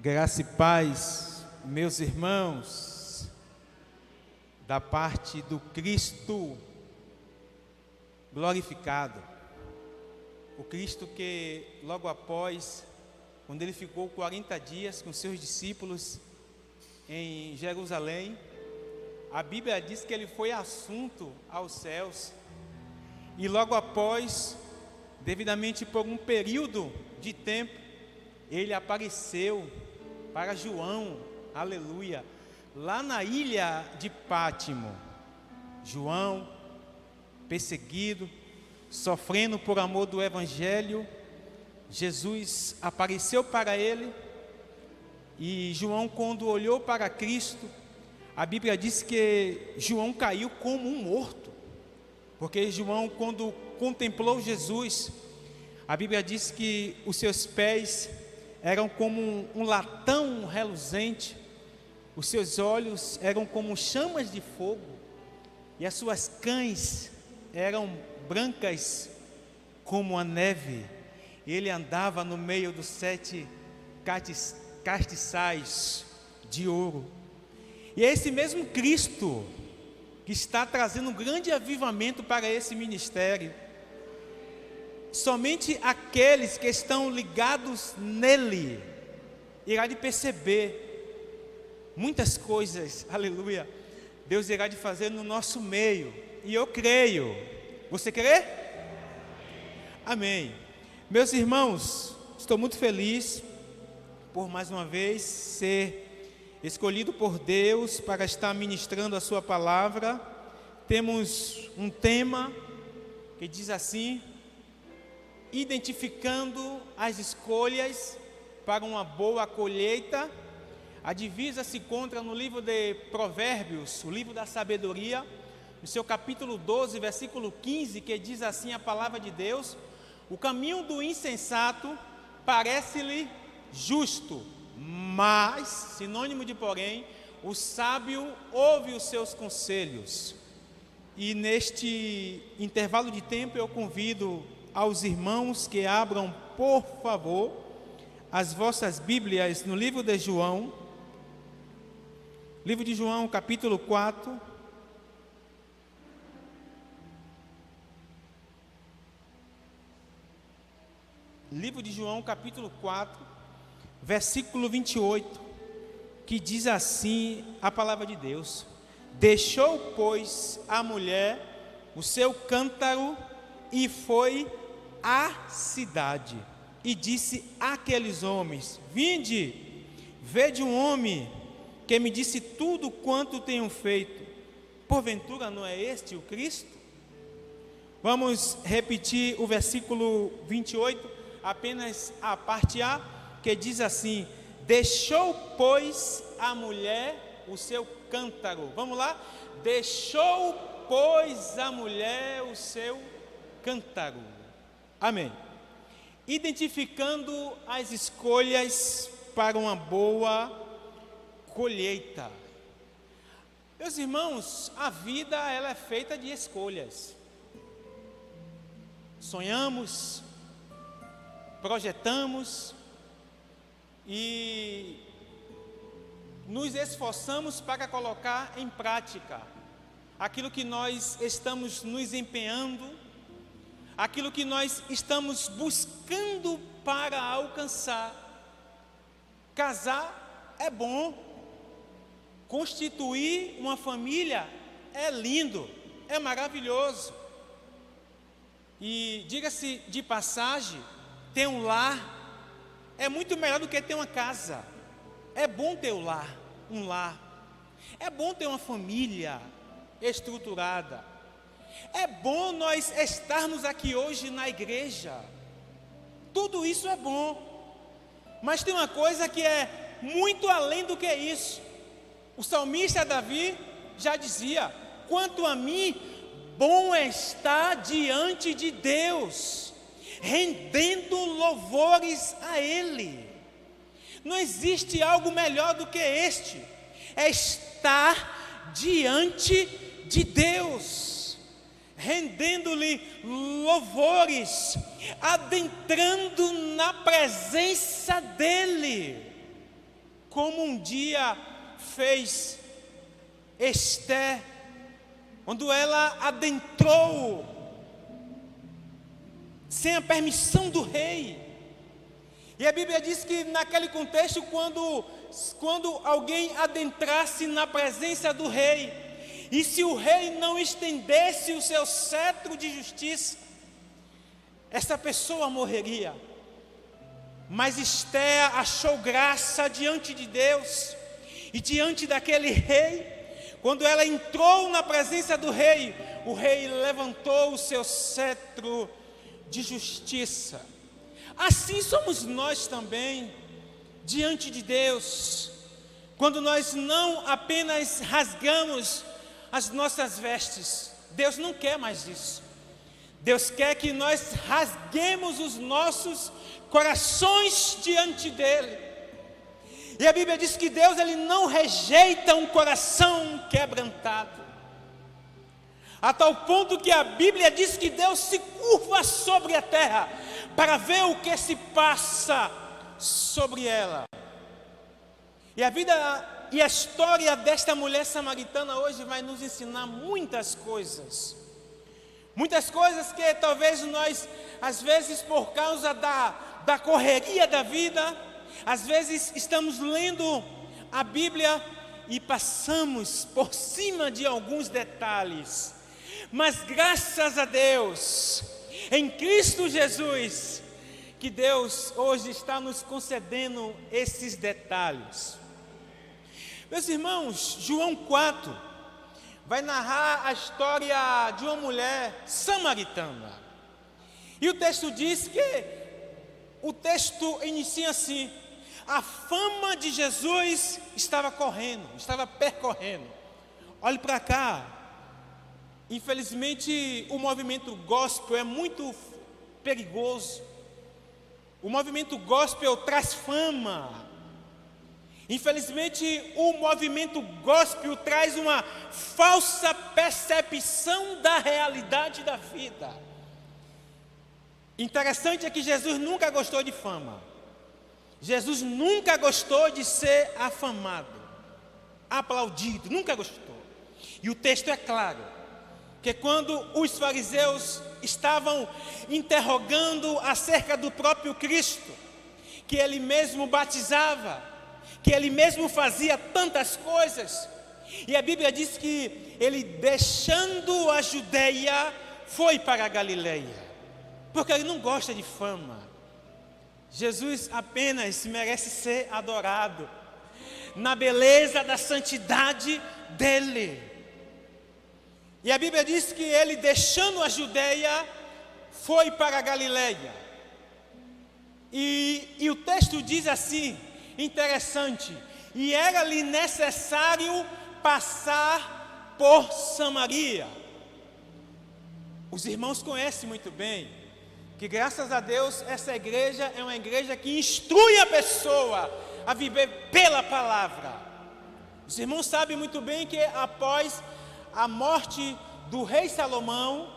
Graça e paz, meus irmãos, da parte do Cristo glorificado. O Cristo que logo após, quando ele ficou 40 dias com seus discípulos em Jerusalém, a Bíblia diz que ele foi assunto aos céus. E logo após, devidamente por um período de tempo, ele apareceu para João, aleluia, lá na ilha de Pátimo. João, perseguido, sofrendo por amor do Evangelho, Jesus apareceu para ele. E João, quando olhou para Cristo, a Bíblia diz que João caiu como um morto, porque João, quando contemplou Jesus, a Bíblia diz que os seus pés eram como um latão reluzente, os seus olhos eram como chamas de fogo, e as suas cães eram brancas como a neve. Ele andava no meio dos 7 castiçais de ouro. E é esse mesmo Cristo que está trazendo um grande avivamento para esse ministério. Somente aqueles que estão ligados nele irá de perceber muitas coisas, aleluia, Deus irá de fazer no nosso meio, e eu creio. Você crê? Amém. Meus irmãos, estou muito feliz por mais uma vez ser escolhido por Deus para estar ministrando a sua palavra. Temos um tema que diz assim: identificando as escolhas para uma boa colheita. A divisa se encontra no livro de Provérbios, o livro da sabedoria, no seu capítulo 12, versículo 15, que diz assim a palavra de Deus: o caminho do insensato parece-lhe justo, mas, sinônimo de porém, o sábio ouve os seus conselhos. E neste intervalo de tempo eu convido aos irmãos que abram, por favor, as vossas Bíblias no livro de João, capítulo 4. Livro de João, capítulo 4, versículo 28, que diz assim a palavra de Deus: deixou, pois, a mulher o seu cântaro e foi à cidade, e disse àqueles homens: vinde, vede um homem que me disse tudo quanto tenho feito. Porventura não é este o Cristo? Vamos repetir o versículo 28, apenas a parte A, que diz assim: deixou, pois, a mulher o seu cântaro. Vamos lá? Deixou, pois, a mulher o seu cântaro. Amém. Identificando as escolhas para uma boa colheita. Meus irmãos, a vida ela é feita de escolhas. Sonhamos, projetamos e nos esforçamos para colocar em prática aquilo que nós estamos nos empenhando, aquilo que nós estamos buscando para alcançar. Casar é bom, constituir uma família é lindo, é maravilhoso. E diga-se de passagem, ter um lar é muito melhor do que ter uma casa. É bom ter um lar. É bom ter uma família estruturada. É bom nós estarmos aqui hoje na igreja. Tudo isso é bom. Mas tem uma coisa que é muito além do que isso. O salmista Davi já dizia: quanto a mim, bom é estar diante de Deus, rendendo louvores a Ele. Não existe algo melhor do que este, é estar diante de Deus, rendendo-lhe louvores, adentrando na presença dEle. como um dia fez Esther, quando ela adentrou sem a permissão do rei. E a Bíblia diz que naquele contexto, quando alguém adentrasse na presença do rei, e se o rei não estendesse o seu cetro de justiça, essa pessoa morreria. Mas Esther achou graça diante de Deus e diante daquele rei. Quando ela entrou na presença do rei, o rei levantou o seu cetro de justiça. Assim somos nós também diante de Deus, quando nós não apenas rasgamos as nossas vestes. Deus não quer mais isso. Deus quer que nós rasguemos os nossos corações diante dele. E a Bíblia diz que Deus, ele não rejeita um coração quebrantado, a tal ponto que a Bíblia diz que Deus se curva sobre a terra para ver o que se passa sobre ela. E a vida e a história desta mulher samaritana hoje vai nos ensinar muitas coisas. Muitas coisas que talvez nós, às vezes por causa da correria da vida, às vezes estamos lendo a Bíblia e passamos por cima de alguns detalhes. Mas graças a Deus, em Cristo Jesus, que Deus hoje está nos concedendo esses detalhes. Meus irmãos, João 4 vai narrar a história de uma mulher samaritana. E o texto diz que, o texto inicia assim: a fama de Jesus estava percorrendo. Olhe para cá. Infelizmente, o movimento gospel é muito perigoso. O movimento gospel traz fama. Infelizmente, o movimento gospel traz uma falsa percepção da realidade da vida. Interessante é que Jesus nunca gostou de fama. Jesus nunca gostou de ser afamado, aplaudido, nunca gostou. E o texto é claro, que quando os fariseus estavam interrogando acerca do próprio Cristo, que ele mesmo batizava, que ele mesmo fazia tantas coisas, e a Bíblia diz que ele, deixando a Judeia, foi para a Galileia, porque ele não gosta de fama. Jesus apenas merece ser adorado na beleza da santidade dele. E a Bíblia diz que ele, deixando a Judeia, foi para a Galileia. E o texto diz assim, interessante: e era-lhe necessário passar por Samaria. Os irmãos conhecem muito bem que, graças a Deus, essa igreja é uma igreja que instrui a pessoa a viver pela palavra. Os irmãos sabem muito bem que após a morte do rei Salomão,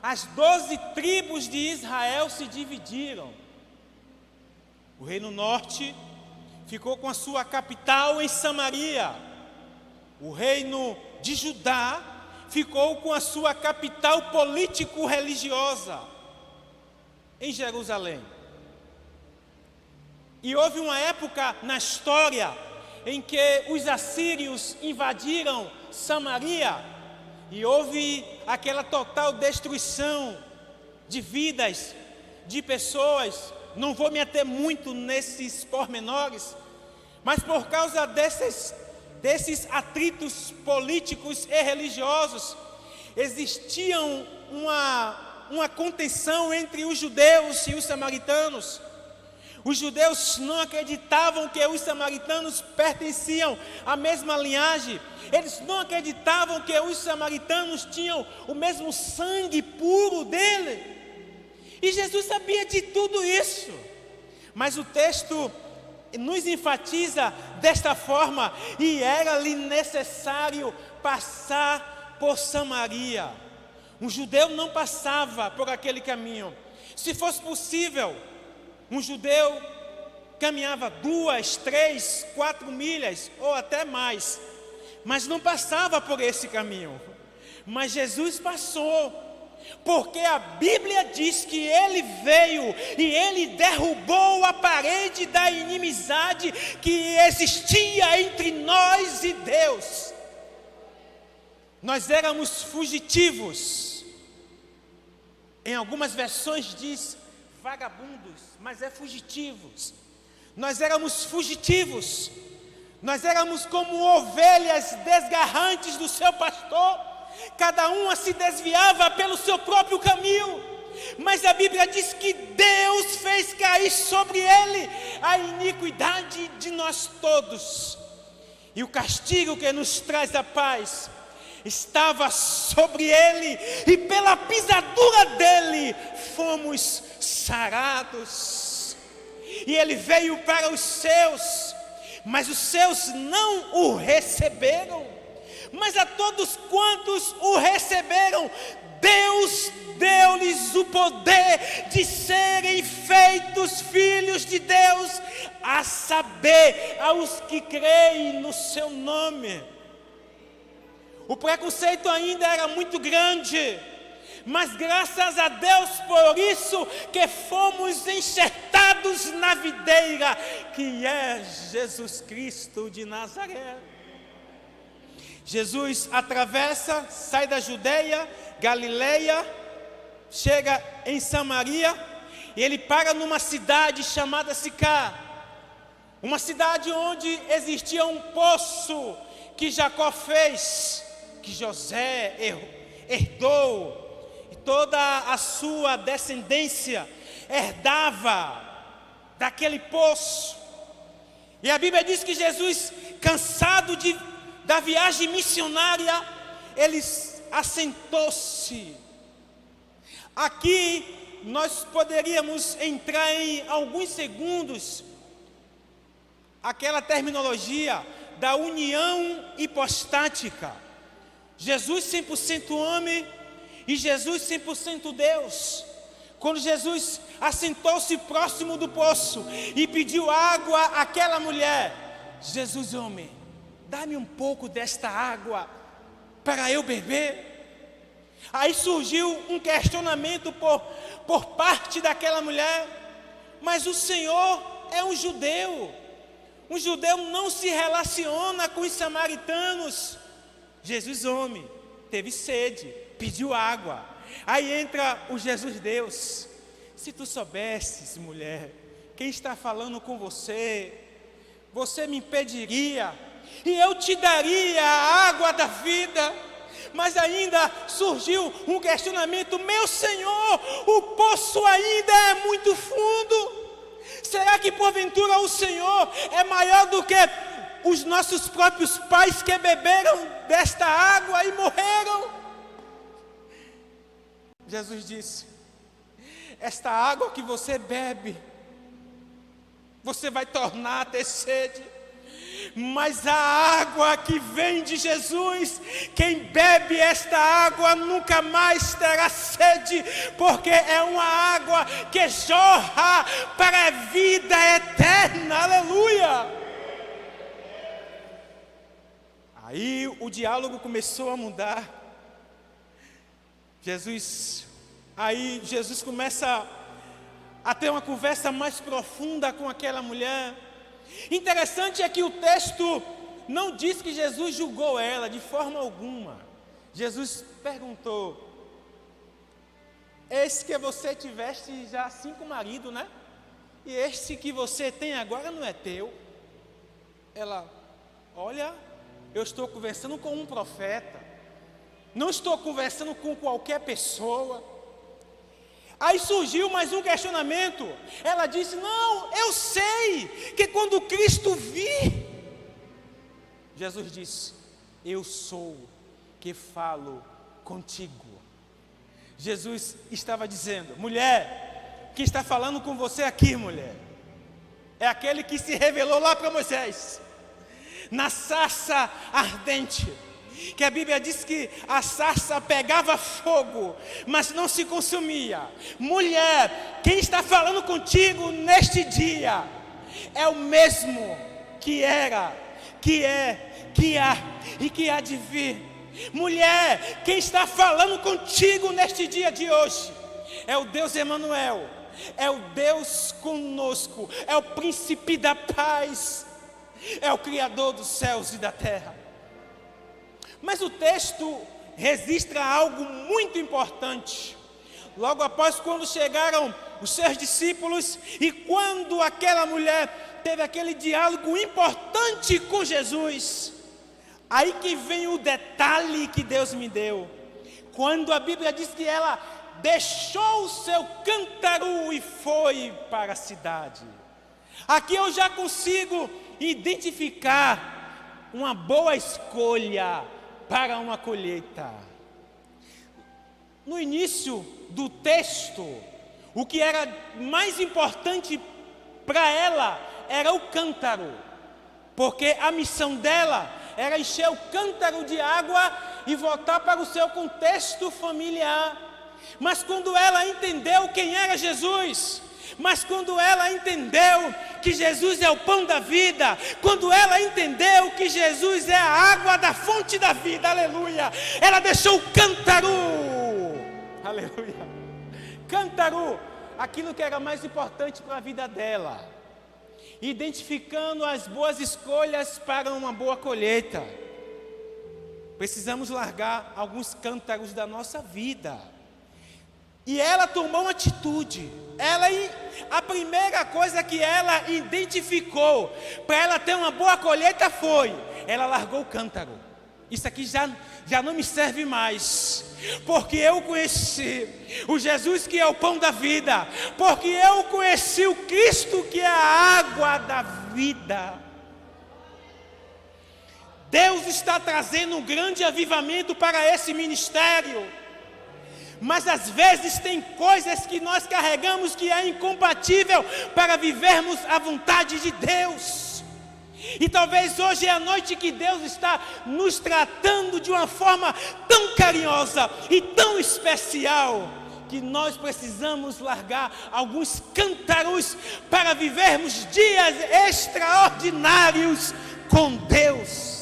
as 12 tribos de Israel se dividiram. O reino norte ficou com a sua capital em Samaria. O reino de Judá ficou com a sua capital político-religiosa em Jerusalém. E houve uma época na história em que os assírios invadiram Samaria e houve aquela total destruição de vidas, de pessoas. Não vou me ater muito nesses pormenores, mas por causa desses atritos políticos e religiosos, existiam uma contenção entre os judeus e os samaritanos. Os judeus não acreditavam que os samaritanos pertenciam à mesma linhagem. Eles não acreditavam que os samaritanos tinham o mesmo sangue puro dele. E Jesus sabia de tudo isso. Mas o texto nos enfatiza desta forma: e era-lhe necessário passar por Samaria. Um judeu não passava por aquele caminho. Se fosse possível, um judeu caminhava 2, 3, 4 milhas ou até mais, mas não passava por esse caminho. Mas Jesus passou, porque a Bíblia diz que Ele veio e Ele derrubou a parede da inimizade que existia entre nós e Deus. Nós éramos fugitivos. Em algumas versões diz vagabundos, mas é fugitivos. Nós éramos fugitivos. Nós éramos como ovelhas desgarrantes do seu pastor. Cada uma se desviava pelo seu próprio caminho. Mas a Bíblia diz que Deus fez cair sobre ele a iniquidade de nós todos. E o castigo que nos traz a paz estava sobre ele, e pela pisadura dele fomos sarados. E ele veio para os seus, mas os seus não o receberam. Mas a todos quantos o receberam, Deus deu-lhes o poder de serem feitos filhos de Deus, a saber, aos que creem no seu nome. O preconceito ainda era muito grande, mas graças a Deus por isso que fomos enxertados na videira, que é Jesus Cristo de Nazaré. Jesus atravessa, sai da Judeia, Galileia, chega em Samaria, e ele para numa cidade chamada Sicar, uma cidade onde existia um poço que Jacó fez, que José herdou, e toda a sua descendência herdava daquele poço. E a Bíblia diz que Jesus, cansado da viagem missionária, ele assentou-se. Aqui nós poderíamos entrar em alguns segundos aquela terminologia da união hipostática. Jesus 100% homem e Jesus 100% Deus. Quando Jesus assentou-se próximo do poço e pediu água àquela mulher, Jesus homem, dá-me um pouco desta água para eu beber. Aí surgiu um questionamento por parte daquela mulher, mas o Senhor é um judeu não se relaciona com os samaritanos. Jesus homem, teve sede, pediu água. Aí entra o Jesus Deus. Se tu soubesses, mulher, quem está falando com você, você me impediria, e eu te daria a água da vida. Mas ainda surgiu um questionamento: meu Senhor, o poço ainda é muito fundo. Será que porventura o Senhor é maior do que os nossos próprios pais que beberam desta água e morreram? Jesus disse: esta água que você bebe, você vai tornar a ter sede. Mas a água que vem de Jesus, quem bebe esta água nunca mais terá sede, porque é uma água que jorra para a vida eterna. Aleluia! Aí o diálogo começou a mudar. Jesus começa a ter uma conversa mais profunda com aquela mulher. Interessante é que o texto não diz que Jesus julgou ela de forma alguma. Jesus perguntou: esse que você tiveste já 5 maridos, né? E este que você tem agora não é teu? Ela: olha, eu estou conversando com um profeta, não estou conversando com qualquer pessoa. Aí surgiu mais um questionamento. Ela disse: não, eu sei que quando Cristo vir, Jesus disse: eu sou que falo contigo. Jesus estava dizendo: mulher, que está falando com você aqui, mulher, é aquele que se revelou lá para Moisés, na sarça ardente. Que a Bíblia diz que a sarça pegava fogo, mas não se consumia. Mulher, quem está falando contigo neste dia é o mesmo que era, que é, que há e que há de vir. Mulher, quem está falando contigo neste dia de hoje é o Deus Emanuel, é o Deus conosco, é o príncipe da paz, é o Criador dos céus e da terra. Mas o texto registra algo muito importante. Logo após, quando chegaram os seus discípulos e quando aquela mulher teve aquele diálogo importante com Jesus, aí que vem o detalhe que Deus me deu. Quando a Bíblia diz que ela deixou o seu cântaro e foi para a cidade. Aqui eu já consigo identificar uma boa escolha para uma colheita. No início do texto, o que era mais importante para ela era o cântaro, porque a missão dela era encher o cântaro de água e voltar para o seu contexto familiar. Mas quando ela entendeu quem era Jesus, mas quando ela entendeu que Jesus é o pão da vida, quando ela entendeu que Jesus é a água da fonte da vida, aleluia, ela deixou o cântaro, aleluia, cântaro, aquilo que era mais importante para a vida dela, identificando as boas escolhas para uma boa colheita. Precisamos largar alguns cântaros da nossa vida. E ela tomou uma atitude. A primeira coisa que ela identificou para ela ter uma boa colheita foi: ela largou o cântaro. Isso aqui já não me serve mais, porque eu conheci o Jesus que é o pão da vida, porque eu conheci o Cristo que é a água da vida. Deus está trazendo um grande avivamento para esse ministério. Mas às vezes tem coisas que nós carregamos que é incompatível para vivermos a vontade de Deus. E talvez hoje é a noite que Deus está nos tratando de uma forma tão carinhosa e tão especial, que nós precisamos largar alguns cântaros para vivermos dias extraordinários com Deus.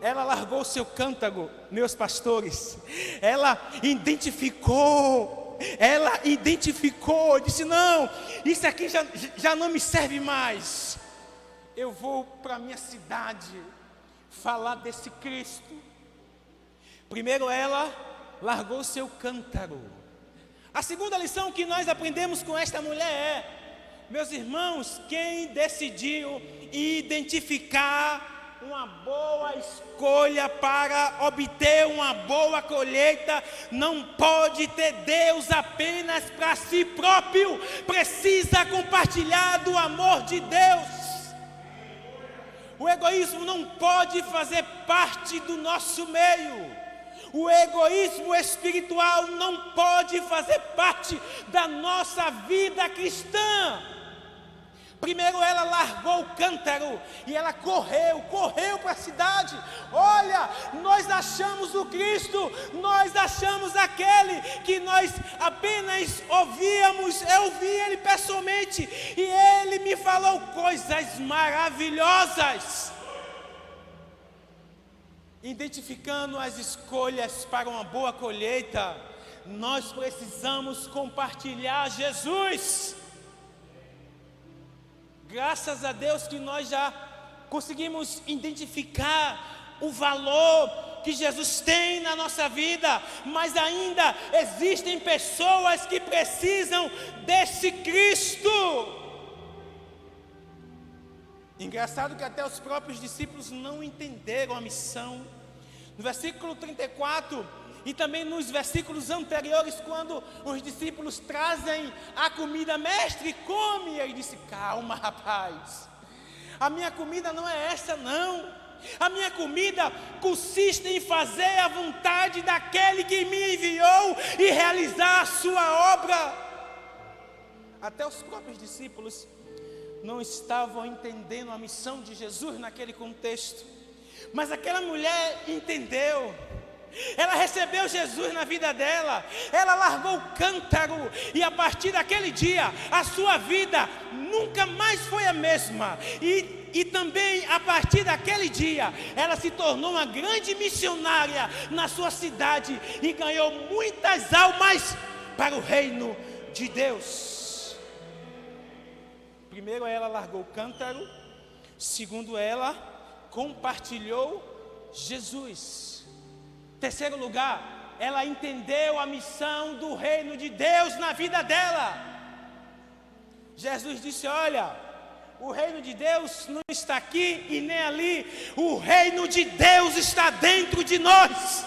Ela largou o seu cântaro, meus pastores. Ela identificou, disse: não, isso aqui já não me serve mais. Eu vou para a minha cidade falar desse Cristo. Primeiro ela largou o seu cântaro. A segunda lição que nós aprendemos com esta mulher é: meus irmãos, quem decidiu identificar uma boa escolha para obter uma boa colheita, não pode ter Deus apenas para si próprio, precisa compartilhar do amor de Deus. O egoísmo não pode fazer parte do nosso meio. O egoísmo espiritual não pode fazer parte da nossa vida cristã. Primeiro ela largou o cântaro e ela correu para a cidade. Olha, nós achamos o Cristo, nós achamos aquele que nós apenas ouvíamos. Eu vi ele pessoalmente e ele me falou coisas maravilhosas. Identificando as escolhas para uma boa colheita, nós precisamos compartilhar Jesus. Graças a Deus que nós já conseguimos identificar o valor que Jesus tem na nossa vida, mas ainda existem pessoas que precisam desse Cristo. Engraçado que até os próprios discípulos não entenderam a missão. No versículo 34 e também nos versículos anteriores, quando os discípulos trazem a comida: mestre, come. Ele disse: calma, rapaz, a minha comida não é essa não. A minha comida consiste em fazer a vontade daquele que me enviou e realizar a sua obra. Até os próprios discípulos não estavam entendendo a missão de Jesus naquele contexto, mas aquela mulher entendeu. Ela recebeu Jesus na vida dela, ela largou o cântaro, e a partir daquele dia, a sua vida nunca mais foi a mesma. E também a partir daquele dia, ela se tornou uma grande missionária na sua cidade e ganhou muitas almas para o reino de Deus. Primeiro, ela largou o cântaro. Segundo, ela compartilhou Jesus. Terceiro lugar, ela entendeu a missão do reino de Deus na vida dela. Jesus disse: olha, o reino de Deus não está aqui e nem ali, o reino de Deus está dentro de nós.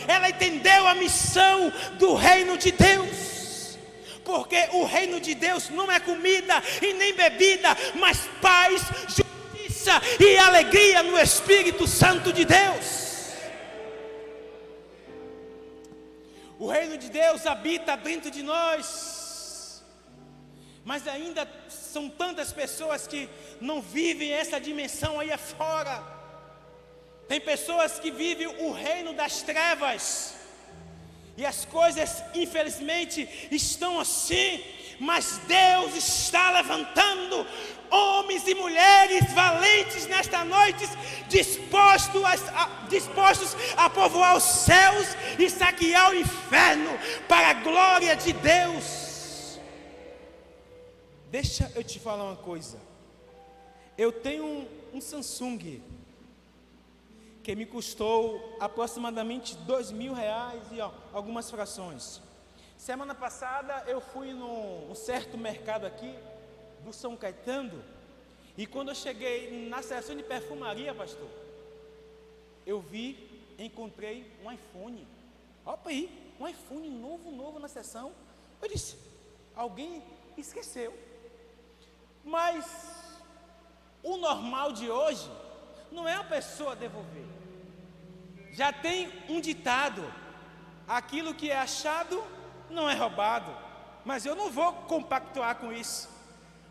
Ela entendeu a missão do reino de Deus, porque o reino de Deus não é comida e nem bebida, mas paz, justiça e alegria no Espírito Santo de Deus. O reino de Deus habita dentro de nós, mas ainda são tantas pessoas que não vivem essa dimensão aí afora. Tem pessoas que vivem o reino das trevas, e as coisas infelizmente estão assim, mas Deus está levantando homens e mulheres valentes nesta noite, dispostos a povoar os céus e saquear o inferno para a glória de Deus. Deixa eu te falar uma coisa. Eu tenho um Samsung que me custou aproximadamente R$2.000 e algumas frações. Semana passada eu fui num certo mercado aqui do São Caetano, e quando eu cheguei na seção de perfumaria, pastor, eu encontrei um iPhone. Opa aí, um iPhone novo na seção. Eu disse: alguém esqueceu. Mas o normal de hoje não é a pessoa devolver. Já tem um ditado: aquilo que é achado não é roubado. Mas eu não vou compactuar com isso,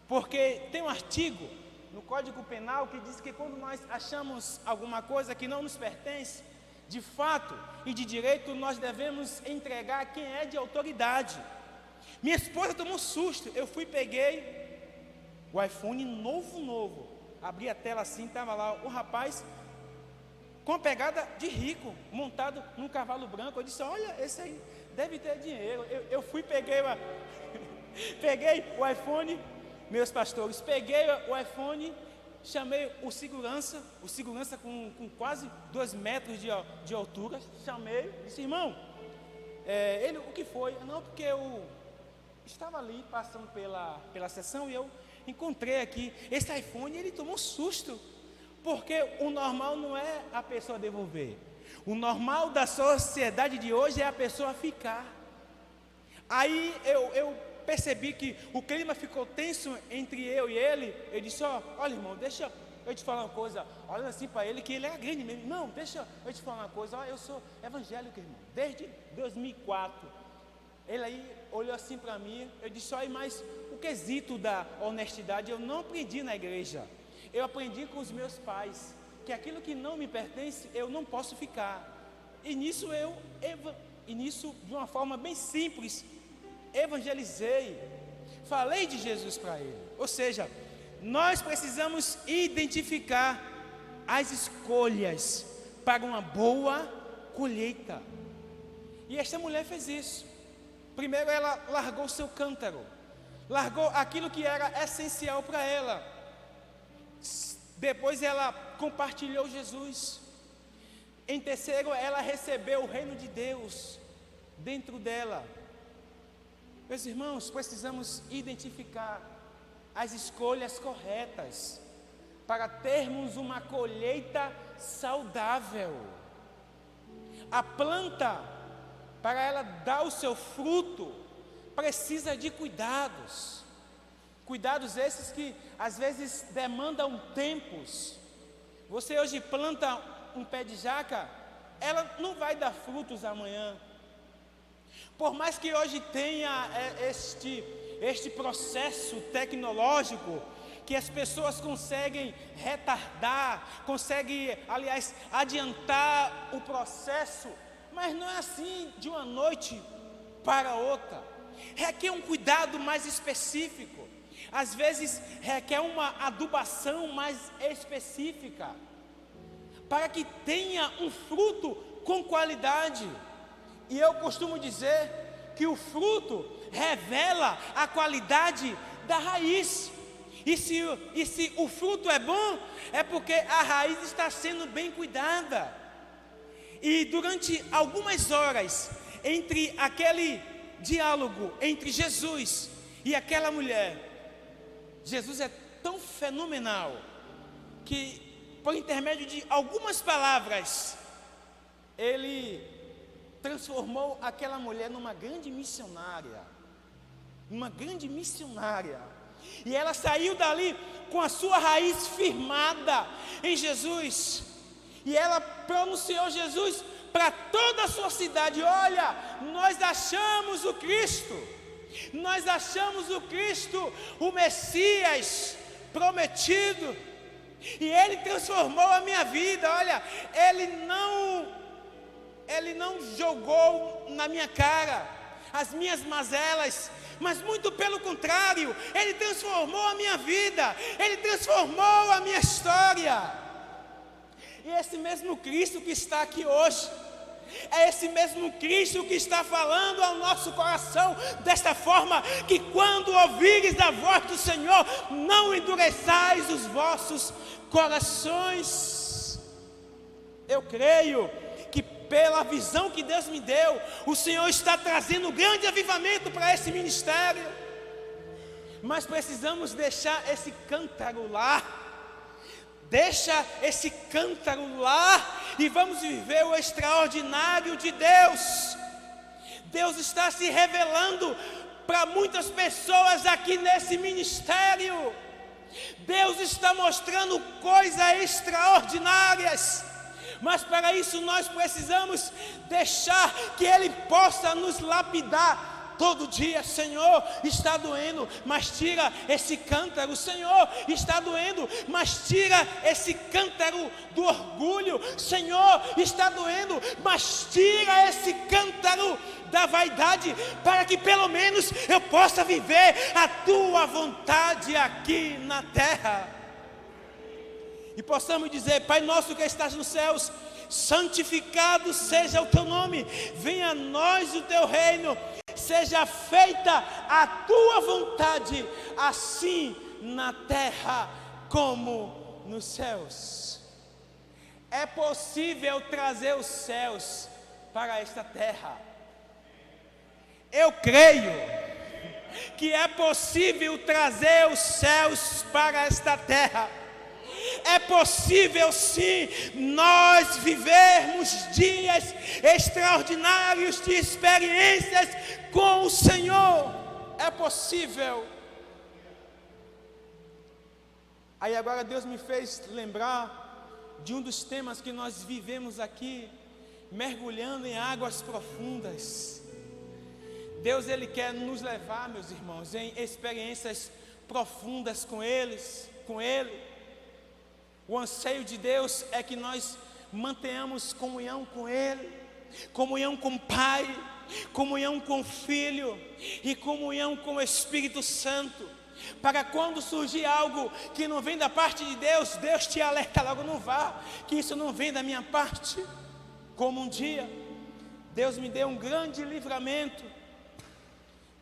porque tem um artigo no Código Penal que diz que quando nós achamos alguma coisa que não nos pertence, de fato e de direito, nós devemos entregar a quem é de autoridade. Minha esposa tomou um susto. Eu peguei o iPhone novo, abri a tela assim, estava lá o rapaz com a pegada de rico, montado num cavalo branco. Eu disse: olha, esse aí deve ter dinheiro. Peguei o iPhone, meus pastores, peguei o iPhone, chamei o segurança com quase 2 metros de altura, chamei, disse: irmão, ele, o que foi? Não, porque eu estava ali passando pela sessão e eu encontrei aqui esse iPhone. Ele tomou susto, porque o normal não é a pessoa devolver. O normal da sociedade de hoje é a pessoa ficar. Aí eu percebi que o clima ficou tenso entre eu e ele. Eu disse: olha, irmão, deixa eu te falar uma coisa. Olha assim para ele, que ele é grande mesmo. Não, deixa eu te falar uma coisa. Eu sou evangélico, irmão, desde 2004. Ele aí olhou assim para mim. Eu disse: olha, mas o quesito da honestidade eu não aprendi na igreja. Eu aprendi com os meus pais, que aquilo que não me pertence, eu não posso ficar. E nisso de uma forma bem simples, evangelizei, falei de Jesus para ele. Ou seja, nós precisamos identificar as escolhas para uma boa colheita. E esta mulher fez isso. Primeiro, ela largou seu cântaro, largou aquilo que era essencial para ela. Depois ela compartilhou Jesus. Em terceiro, ela recebeu o reino de Deus dentro dela. Meus irmãos, precisamos identificar as escolhas corretas para termos uma colheita saudável. A planta, para ela dar o seu fruto, precisa de cuidados. Cuidados esses que às vezes demandam tempos. Você hoje planta um pé de jaca, ela não vai dar frutos amanhã. Por mais que hoje tenha este processo tecnológico que as pessoas conseguem retardar, conseguem, aliás, adiantar o processo, mas não é assim de uma noite para outra. Requer um cuidado mais específico, às vezes requer uma adubação mais específica, para que tenha um fruto com qualidade. E eu costumo dizer que o fruto revela a qualidade da raiz. E se o fruto é bom, é porque a raiz está sendo bem cuidada. E durante algumas horas, entre aquele diálogo entre Jesus e aquela mulher, Jesus é tão fenomenal que, por intermédio de algumas palavras, ele transformou aquela mulher numa grande missionária. E ela saiu dali com a sua raiz firmada em Jesus. E ela pronunciou Jesus para toda a sua cidade: olha, nós achamos o Cristo. Nós achamos o Cristo, o Messias prometido. E Ele transformou a minha vida. Olha, Ele não jogou na minha cara as minhas mazelas, mas muito pelo contrário, Ele transformou a minha vida, Ele transformou a minha história. E esse mesmo Cristo que está aqui hoje, é esse mesmo Cristo que está falando ao nosso coração, desta forma que quando ouvires a voz do Senhor, não endureçais os vossos corações. Eu creio que pela visão que Deus me deu, o Senhor está trazendo grande avivamento para esse ministério. Mas precisamos deixar esse cântaro lá. Deixa esse cântaro lá e vamos viver o extraordinário de Deus. Deus está se revelando para muitas pessoas aqui nesse ministério. Deus está mostrando coisas extraordinárias. Mas para isso nós precisamos deixar que Ele possa nos lapidar todo dia. Senhor, está doendo, mas tira esse cântaro. Senhor, está doendo, mas tira esse cântaro do orgulho. Senhor, está doendo, mas tira esse cântaro da vaidade, para que pelo menos eu possa viver a Tua vontade aqui na terra. E possamos dizer: Pai nosso que estás nos céus, santificado seja o Teu nome, venha a nós o Teu reino, seja feita a Tua vontade, assim na terra como nos céus. É possível trazer os céus para esta terra. Eu creio que é possível trazer os céus para esta terra. É possível sim nós vivermos dias extraordinários de experiências com o Senhor. É possível. Aí agora Deus me fez lembrar de um dos temas que nós vivemos aqui, mergulhando em águas profundas. Deus, Ele quer nos levar, meus irmãos, em experiências profundas com Ele. O anseio de Deus é que nós mantenhamos comunhão com Ele, comunhão com o Pai, comunhão com o Filho e comunhão com o Espírito Santo, para quando surgir algo que não vem da parte de Deus, Deus te alerta logo: não vá, que isso não vem da minha parte. Como um dia Deus me deu um grande livramento.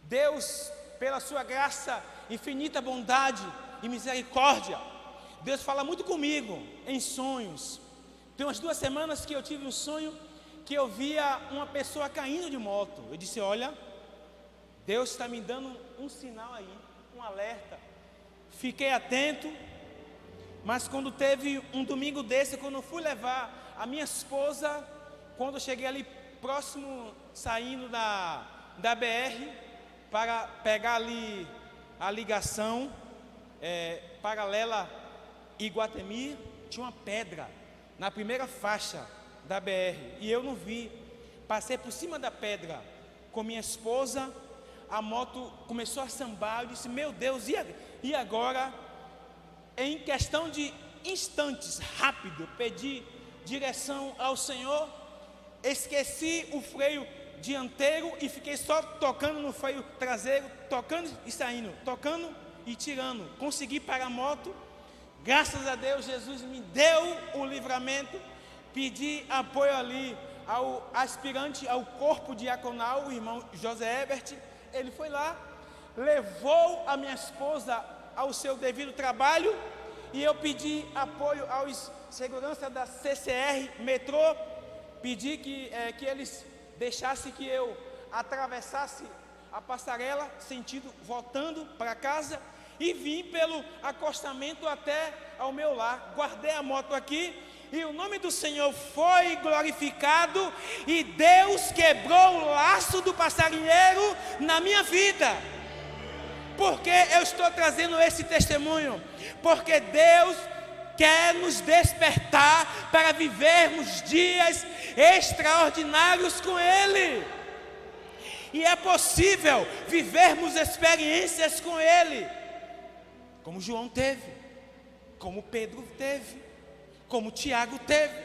Deus, pela sua graça, infinita bondade e misericórdia, Deus fala muito comigo em sonhos. Tem umas 2 semanas que eu tive um sonho que eu via uma pessoa caindo de moto. Eu disse: olha, Deus está me dando um sinal aí, um alerta. Fiquei atento, mas quando teve um domingo desse, quando eu fui levar a minha esposa, quando eu cheguei ali próximo, saindo da BR, para pegar ali a ligação paralela Iguatemi, tinha uma pedra na primeira faixa da BR e eu não vi. Passei por cima da pedra com minha esposa, a moto começou a sambar. Eu disse: meu Deus, e agora? em questão de instantes, rápido, pedi direção ao Senhor, esqueci o freio dianteiro e fiquei só tocando no freio traseiro, tocando e saindo, tocando e tirando. Consegui parar a moto, graças a Deus Jesus me deu o livramento. Pedi apoio ali ao aspirante, ao corpo diaconal, o irmão José Ebert. Ele foi lá, levou a minha esposa ao seu devido trabalho, e eu pedi apoio aos segurança da CCR metrô, pedi que eles deixassem que eu atravessasse a passarela, sentido voltando para casa, e vim pelo acostamento até ao meu lar. Guardei a moto aqui, e o nome do Senhor foi glorificado, e Deus quebrou o laço do passarinheiro na minha vida. Por que eu estou trazendo esse testemunho? Porque Deus quer nos despertar para vivermos dias extraordinários com Ele. E é possível vivermos experiências com Ele, como João teve, como Pedro teve, como Tiago teve,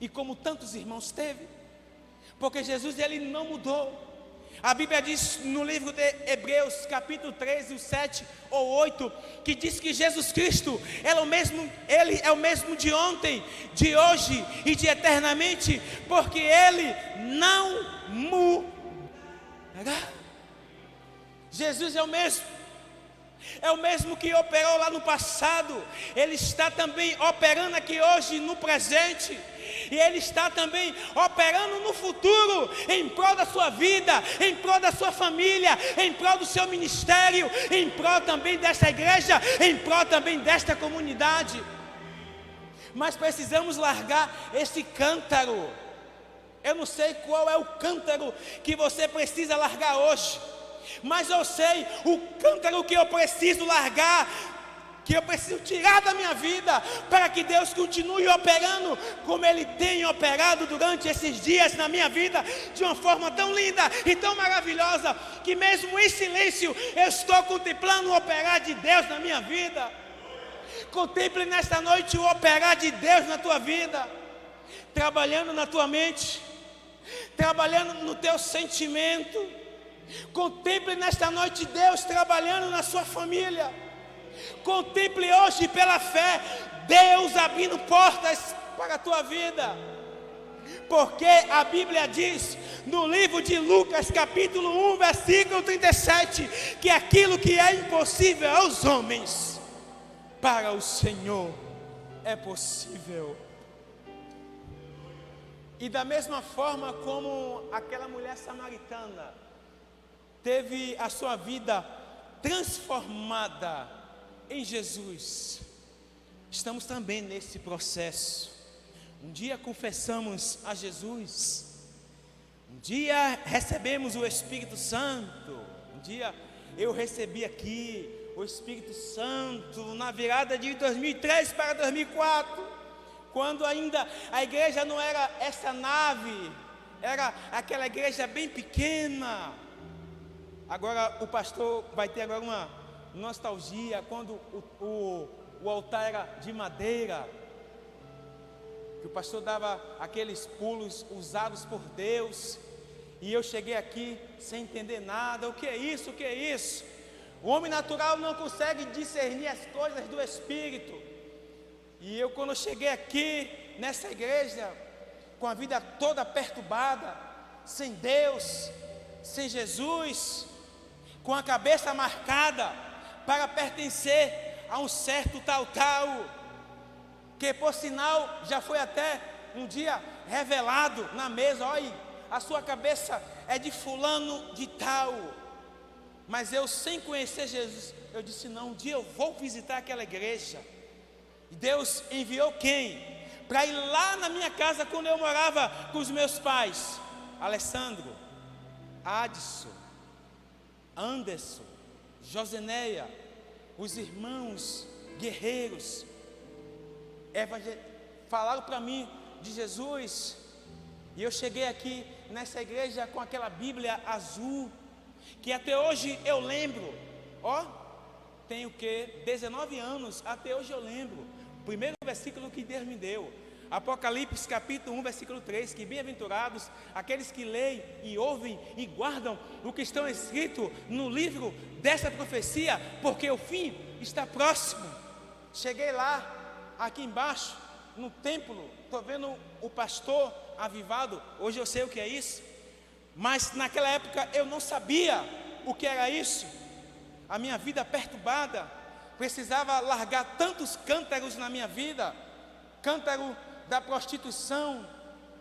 e como tantos irmãos teve, porque Jesus, ele não mudou. A Bíblia diz no livro de Hebreus, capítulo 13, o 7 ou 8, que diz que Jesus Cristo Ele é o mesmo de ontem, de hoje e de eternamente, porque Ele não muda. Jesus é o mesmo que operou lá no passado, Ele está também operando aqui hoje no presente, e Ele está também operando no futuro, em prol da sua vida, em prol da sua família, em prol do seu ministério, em prol também desta igreja, em prol também desta comunidade. Mas precisamos largar esse cântaro. Eu não sei qual é o cântaro que você precisa largar hoje, mas eu sei o cântaro que eu preciso largar, que eu preciso tirar da minha vida, para que Deus continue operando como Ele tem operado durante esses dias na minha vida, de uma forma tão linda e tão maravilhosa, que mesmo em silêncio eu estou contemplando o operar de Deus na minha vida. Contemple nesta noite o operar de Deus na tua vida, trabalhando na tua mente, trabalhando no teu sentimento. Contemple nesta noite Deus trabalhando na sua família. Contemple hoje pela fé Deus abrindo portas para a tua vida, porque a Bíblia diz no livro de Lucas capítulo 1 versículo 37, que aquilo que é impossível aos homens, para o Senhor é possível. E da mesma forma como aquela mulher samaritana teve a sua vida transformada em Jesus, estamos também nesse processo. Um dia confessamos a Jesus, um dia recebemos o Espírito Santo, um dia eu recebi aqui o Espírito Santo na virada de 2003 para 2004, quando ainda a igreja não era essa nave, era aquela igreja bem pequena. Agora o pastor vai ter agora uma nostalgia, quando o altar era de madeira, que o pastor dava aqueles pulos usados por Deus, e eu cheguei aqui sem entender nada. O que é isso? O que é isso? O homem natural não consegue discernir as coisas do Espírito. E eu, quando cheguei aqui nessa igreja, com a vida toda perturbada, sem Deus, sem Jesus, com a cabeça marcada para pertencer a um certo tal, que por sinal já foi até um dia revelado na mesa: olha, a sua cabeça é de fulano de tal. Mas eu, sem conhecer Jesus, eu disse: não, um dia eu vou visitar aquela igreja. E Deus enviou quem? Para ir lá na minha casa, quando eu morava com os meus pais: Alessandro, Adson, Anderson, Joseneia, os irmãos guerreiros, falaram para mim de Jesus. E eu cheguei aqui nessa igreja com aquela Bíblia azul, que até hoje eu lembro, tenho que 19 anos, até hoje eu lembro. O primeiro versículo que Deus me deu, Apocalipse capítulo 1, versículo 3, que bem-aventurados aqueles que leem e ouvem e guardam o que estão escrito no livro dessa profecia, porque o fim está próximo. Cheguei lá, aqui embaixo, no templo, estou vendo o pastor avivado. Hoje eu sei o que é isso, mas naquela época eu não sabia o que era isso. A minha vida perturbada, precisava largar tantos cântaros na minha vida, cântaro da prostituição,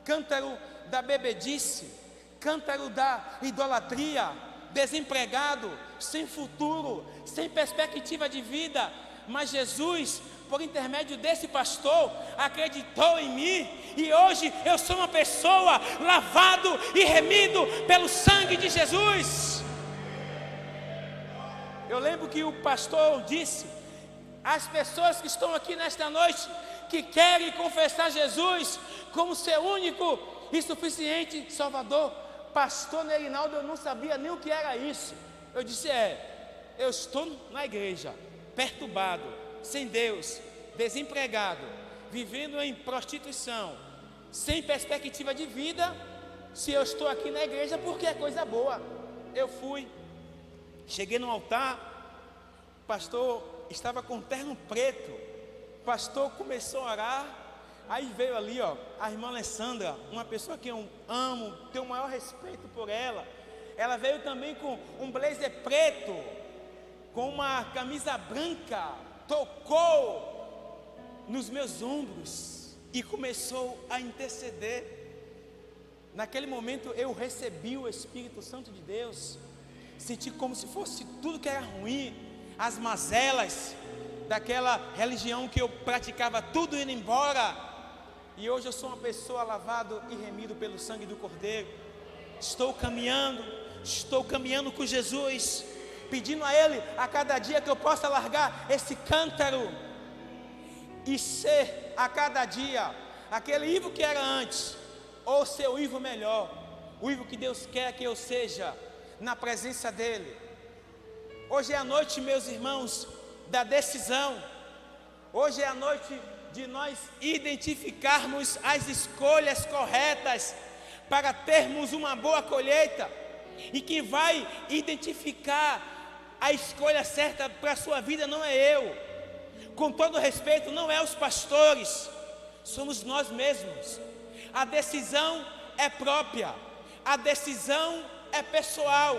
cântaro da bebedice, cântaro da idolatria, desempregado, sem futuro, sem perspectiva de vida. Mas Jesus, por intermédio desse pastor, acreditou em mim, e hoje eu sou uma pessoa lavado e remido pelo sangue de Jesus. Eu lembro que o pastor disse: as pessoas que estão aqui nesta noite, que querem confessar Jesus como seu único e suficiente Salvador. Pastor Nerinaldo, eu não sabia nem o que era isso. Eu disse: eu estou na igreja, perturbado, sem Deus, desempregado, vivendo em prostituição, sem perspectiva de vida. Se eu estou aqui na igreja, porque é coisa boa. Eu fui, cheguei no altar, o pastor estava com terno preto. O pastor começou a orar. Aí veio ali, a irmã Alessandra, uma pessoa que eu amo, tenho o maior respeito por ela. Ela veio também com um blazer preto, com uma camisa branca, tocou nos meus ombros e começou a interceder. Naquele momento eu recebi o Espírito Santo de Deus, senti como se fosse tudo que era ruim, as mazelas daquela religião que eu praticava, tudo indo embora. E hoje eu sou uma pessoa lavado e remido pelo sangue do Cordeiro. Estou caminhando com Jesus, pedindo a Ele a cada dia que eu possa largar esse cântaro e ser a cada dia aquele Ivo que era antes, ou ser o Ivo melhor, o Ivo que Deus quer que eu seja na presença dEle. Hoje é a noite, meus irmãos, da decisão. Hoje é a noite de nós identificarmos as escolhas corretas para termos uma boa colheita. E quem vai identificar a escolha certa para a sua vida não é eu, com todo respeito, não é os pastores, somos nós mesmos. A decisão é própria, a decisão é pessoal,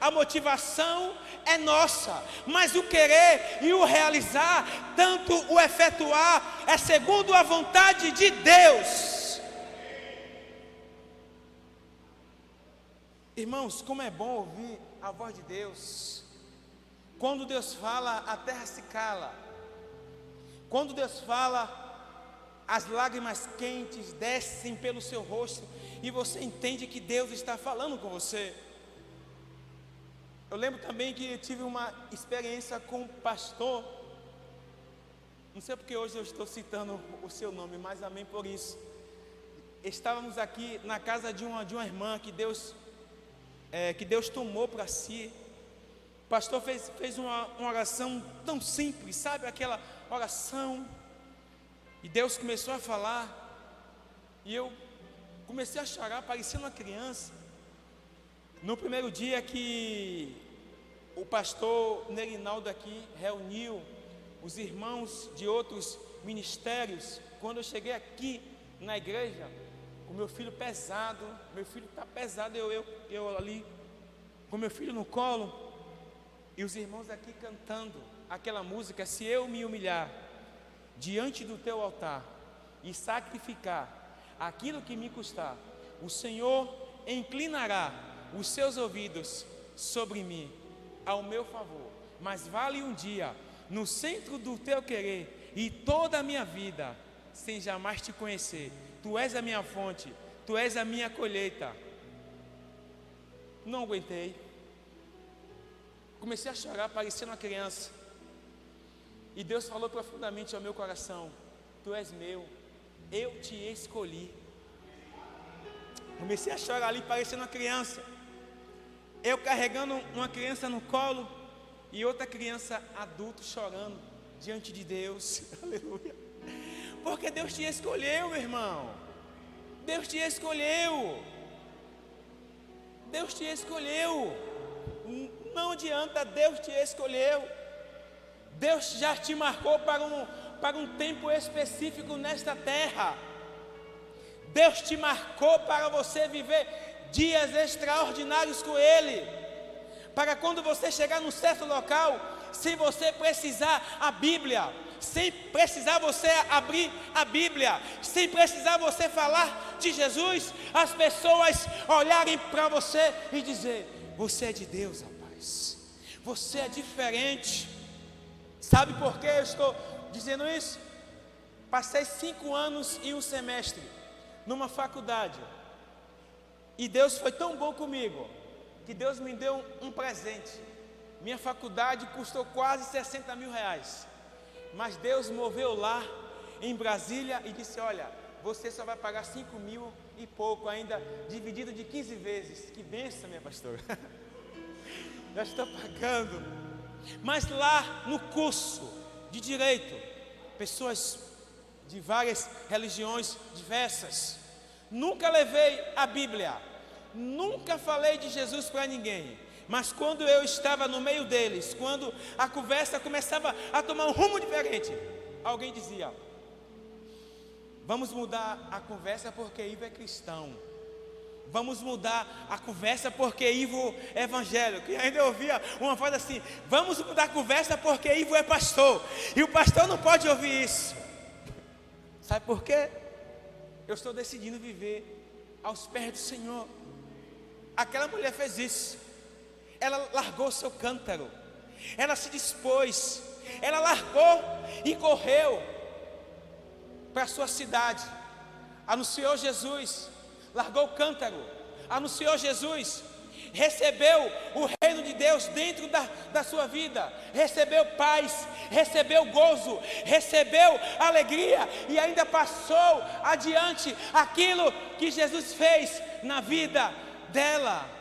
a motivação é nossa, mas o querer e o realizar, tanto o efetuar, é segundo a vontade de Deus. Irmãos, como é bom ouvir a voz de Deus. Quando Deus fala, a terra se cala. Quando Deus fala, as lágrimas quentes descem pelo seu rosto e você entende que Deus está falando com você. Eu lembro também que eu tive uma experiência com um pastor. Não sei porque hoje eu estou citando o seu nome, mas amém por isso. Estávamos aqui na casa de uma irmã que Deus tomou para si. O pastor fez uma oração tão simples, sabe? Aquela oração. E Deus começou a falar. E eu comecei a chorar, parecendo uma criança. No primeiro dia que o pastor Nerinaldo aqui reuniu os irmãos de outros ministérios, quando eu cheguei aqui na igreja, o meu filho pesado, meu filho está pesado, eu ali com meu filho no colo, e os irmãos aqui cantando aquela música: se eu me humilhar diante do teu altar e sacrificar aquilo que me custar, o Senhor inclinará os seus ouvidos sobre mim, ao meu favor. Mas vale um dia no centro do teu querer e toda a minha vida sem jamais te conhecer. Tu és a minha fonte, tu és a minha colheita. Não aguentei. Comecei a chorar, parecendo uma criança. E Deus falou profundamente ao meu coração: tu és meu, eu te escolhi. Comecei a chorar ali, parecendo uma criança. Eu carregando uma criança no colo, e outra criança adulto chorando diante de Deus. Aleluia. Porque Deus te escolheu, meu irmão. Deus te escolheu. Deus te escolheu. Não adianta, Deus te escolheu. Deus já te marcou para um tempo específico nesta terra. Deus te marcou para você viver dias extraordinários com Ele. Para quando você chegar num certo local, sem você precisar a Bíblia, sem precisar você abrir a Bíblia, sem precisar você falar de Jesus, as pessoas olharem para você e dizer: você é de Deus, rapaz. Você é diferente. Sabe por que eu estou dizendo isso? Passei 5 anos e 1 semestre numa faculdade, e Deus foi tão bom comigo, que Deus me deu um presente. Minha faculdade custou quase 60 mil reais, mas Deus moveu lá em Brasília e disse: olha, você só vai pagar 5 mil e pouco ainda, dividido de 15 vezes. Que bênção, minha pastora. Já estou pagando. Mas lá no curso de Direito, pessoas de várias religiões diversas, nunca levei a Bíblia, nunca falei de Jesus para ninguém. Mas quando eu estava no meio deles, quando a conversa começava a tomar um rumo diferente, alguém dizia: vamos mudar a conversa porque Ivo é cristão. Vamos mudar a conversa porque Ivo é evangélico. E ainda eu ouvia uma voz assim: vamos mudar a conversa porque Ivo é pastor. E o pastor não pode ouvir isso. Sabe por quê? Eu estou decidindo viver aos pés do Senhor. Aquela mulher fez isso. Ela largou seu cântaro, ela se dispôs, ela largou e correu para a sua cidade, anunciou Jesus, largou o cântaro, anunciou Jesus, recebeu o reino de Deus dentro da sua vida, recebeu paz, recebeu gozo, recebeu alegria, e ainda passou adiante aquilo que Jesus fez na vida dela.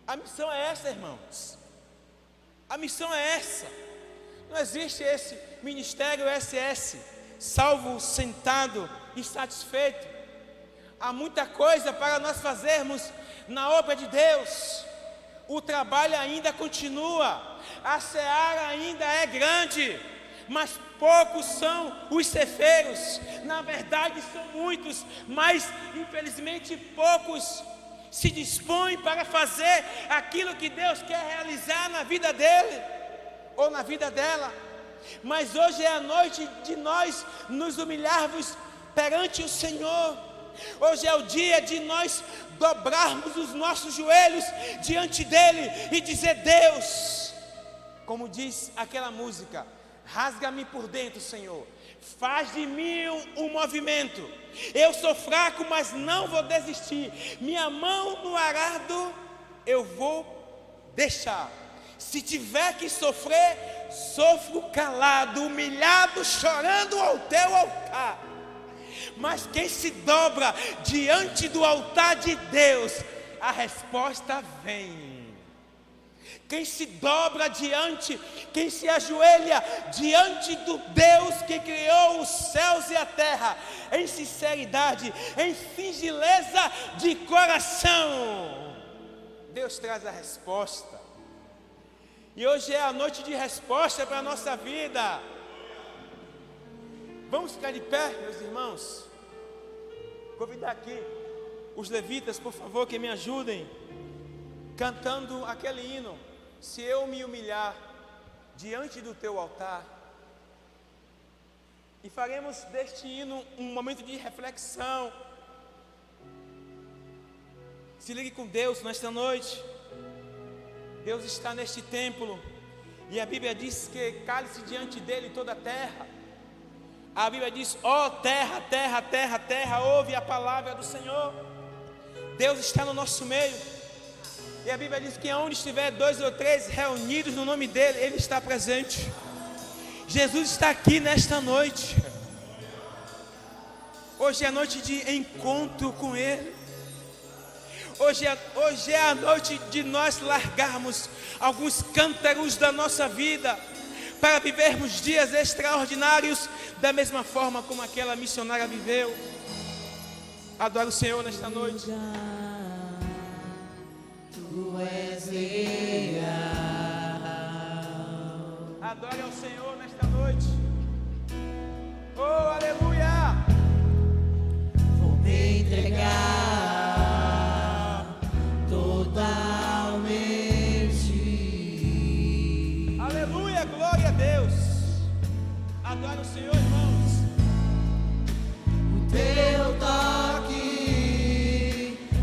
A missão é essa, irmãos. A missão é essa. Não existe esse ministério SS, salvo, sentado e satisfeito. Há muita coisa para nós fazermos na obra de Deus. O trabalho ainda continua. A seara ainda é grande, mas poucos são os ceifeiros. Na verdade são muitos, mas infelizmente poucos se dispõe para fazer aquilo que Deus quer realizar na vida dele ou na vida dela. Mas hoje é a noite de nós nos humilharmos perante o Senhor. Hoje é o dia de nós dobrarmos os nossos joelhos diante dele e dizer: Deus, como diz aquela música, rasga-me por dentro, Senhor, faz de mim um movimento. Eu sou fraco, mas não vou desistir. Minha mão no arado eu vou deixar. Se tiver que sofrer, sofro calado, humilhado, chorando ao teu altar. Mas quem se dobra diante do altar de Deus, a resposta vem. Quem se dobra diante, quem se ajoelha diante do Deus que criou os céus e a terra, em sinceridade, em singeleza de coração, Deus traz a resposta. E hoje é a noite de resposta para a nossa vida. Vamos ficar de pé, meus irmãos. Convidar aqui os levitas, por favor, que me ajudem, cantando aquele hino: se eu me humilhar diante do teu altar. E faremos deste hino um momento de reflexão. Se ligue com Deus nesta noite. Deus está neste templo, e a Bíblia diz que cale-se diante dele toda a terra. A Bíblia diz: ó terra, terra, terra, terra, ouve a palavra do Senhor. Deus está no nosso meio. E a Bíblia diz que onde estiver 2 ou 3 reunidos no nome dele, ele está presente. Jesus está aqui nesta noite. Hoje é noite de encontro com ele. Hoje é a noite de nós largarmos alguns cântaros da nossa vida para vivermos dias extraordinários da mesma forma como aquela missionária viveu. Adore o Senhor nesta noite. Tu és real. Adore ao Senhor nesta noite. Oh, aleluia! Vou me entregar totalmente. Aleluia, glória a Deus. Adore o Senhor, irmãos. O teu toque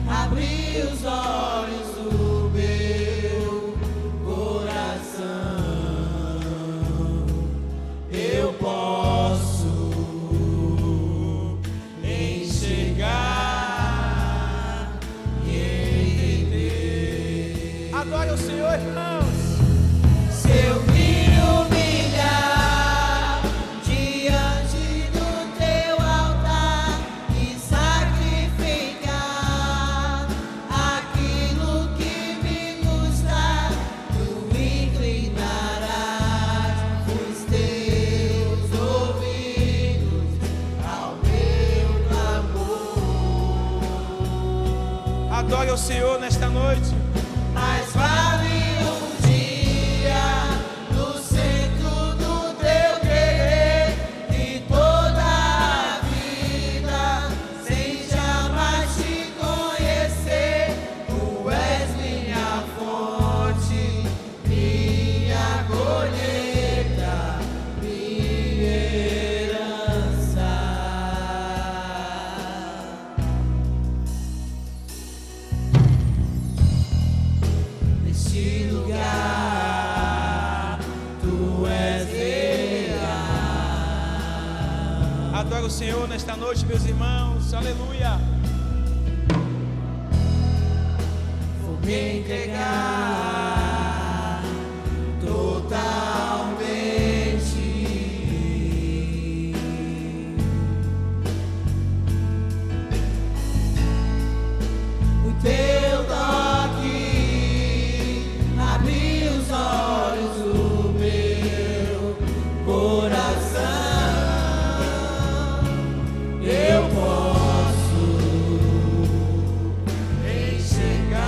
abriu os olhos do meu coração. Eu posso enxergar e entender. Adore o Senhor, irmãos. Se eu me humilhar diante do teu altar e sacrificar aquilo que me custa, tu inclinarás os teus ouvidos ao meu clamor. Adore ao Senhor nesta noite. Mas vale um dia no centro do teu querer e toda a vida sem jamais te conhecer. Tu és minha fonte, minha colheita, minha herança. Neste lugar, tu és real. Adore o Senhor nesta noite, meus irmãos. Aleluia. Vou me entregar totalmente. O teu toque abriu os olhos do meu coração. Eu posso enxergar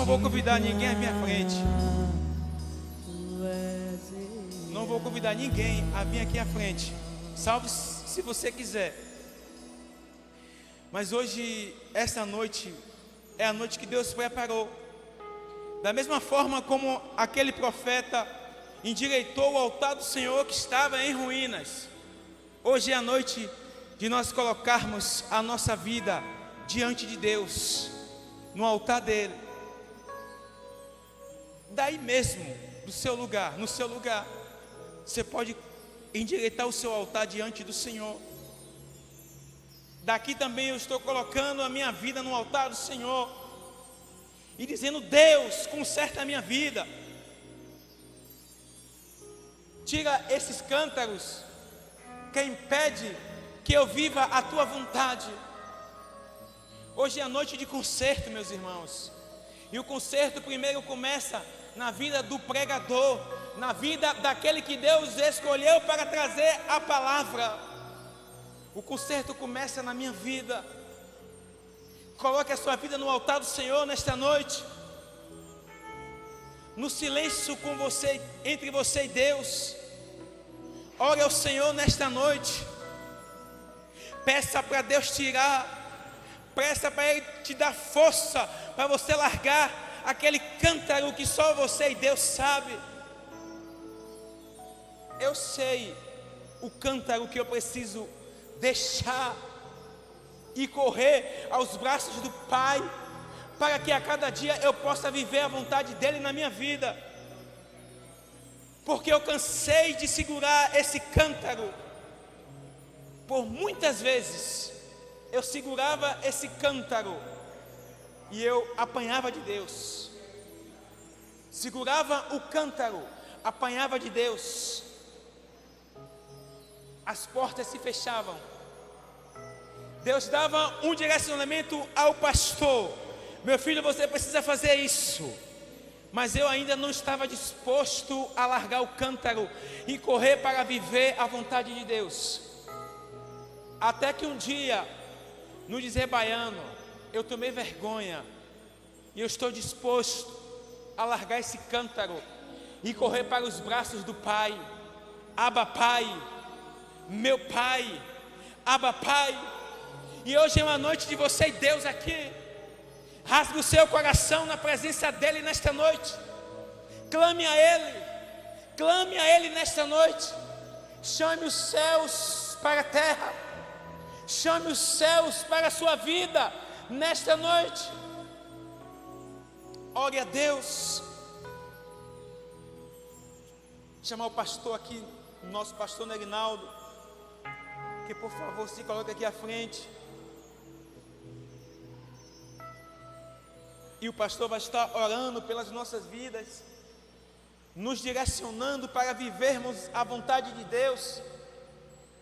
vou convidar ninguém à minha frente. Não vou convidar ninguém a vir aqui à frente, salvo se você quiser. Mas hoje, essa noite, é a noite que Deus preparou. Da mesma forma como aquele profeta endireitou o altar do Senhor que estava em ruínas, hoje é a noite de nós colocarmos a nossa vida diante de Deus, no altar dele. Daí mesmo, do seu lugar, no seu lugar, você pode endireitar o seu altar diante do Senhor. Daqui também eu estou colocando a minha vida no altar do Senhor e dizendo: Deus, conserta a minha vida. Tira esses cântaros que impede que eu viva a tua vontade. Hoje é a noite de conserto, meus irmãos. E o conserto primeiro começa na vida do pregador, na vida daquele que Deus escolheu para trazer a palavra. O conserto começa na minha vida. Coloque a sua vida no altar do Senhor nesta noite. No silêncio com você, entre você e Deus. Ore ao Senhor nesta noite. Peça para Deus tirar. Peça para Ele te dar força para você largar aquele cântaro que só você e Deus sabe. Eu sei o cântaro que eu preciso deixar e correr aos braços do Pai, para que a cada dia eu possa viver a vontade dEle na minha vida. Porque eu cansei de segurar esse cântaro. Por muitas vezes eu segurava esse cântaro e eu apanhava de Deus. Segurava o cântaro, apanhava de Deus. As portas se fechavam. Deus dava um direcionamento ao pastor: meu filho, você precisa fazer isso. Mas eu ainda não estava disposto a largar o cântaro e correr para viver a vontade de Deus. Até que um dia, no dizer baiano, eu tomei vergonha e eu estou disposto a largar esse cântaro e correr para os braços do Pai. Abba, Pai, meu Pai, Abba, Pai. E hoje é uma noite de você e Deus aqui. Rasgue o seu coração na presença dEle nesta noite. Clame a Ele nesta noite. Chame os céus para a terra. Chame os céus para a sua vida nesta noite. Ore a Deus. Chamar o pastor aqui, nosso pastor Nerinaldo, que por favor se coloque aqui à frente. E o pastor vai estar orando pelas nossas vidas, nos direcionando para vivermos a vontade de Deus